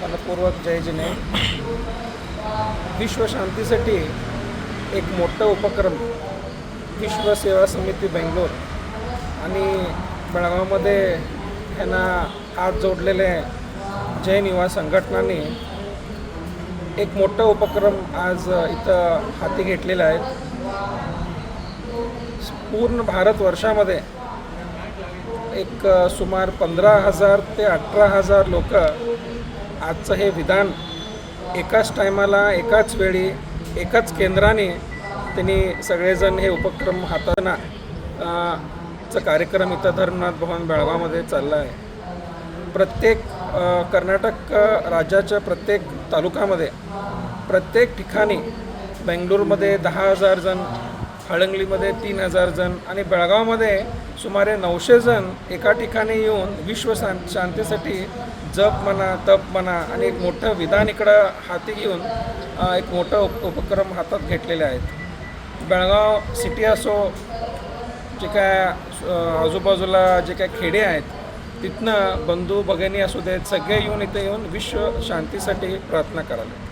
मनपूर्वक जय जिने. विश्व शांतीसाठी एक मोठा उपक्रम विश्व सेवा समिती बेंगलोर आणि बेळगावमध्ये ह्यांना हात जोडलेले जैन युवा संघटनांनी एक मोठा उपक्रम आज इथं हाती घेतलेला आहे. पूर्ण भारतवर्षामध्ये एक सुमार 15,000 ते 18,000 लोक आजचं हे विधान एकाच टायमाला एकाच वेळी एकाच केंद्राने त्यांनी सगळेजण हे उपक्रम हाताना चा कार्यक्रम इथं धर्मनाथ भवन बेळगावमध्ये चालला आहे. प्रत्येक कर्नाटक राज्याच्या प्रत्येक तालुक्यामध्ये प्रत्येक ठिकाणी बेंगळुरूमध्ये 10,000 जण, हळंगलीमध्ये 3,000 जण आणि बेळगावमध्ये सुमारे 900 जण एका ठिकाणी येऊन विश्व शांतीसाठी जप म्हणा, तप म्हणा आणि एक मोठं विधान इकडं हाती घेऊन एक मोठा उपक्रम हातात घेतलेले आहेत. बेळगाव सिटी असो, जे काय आजूबाजूला जे काय खेडे आहेत तिथनं बंधू भगिनी असू देत, सगळे येऊन इथे येऊन विश्व शांतीसाठी प्रार्थना करायला.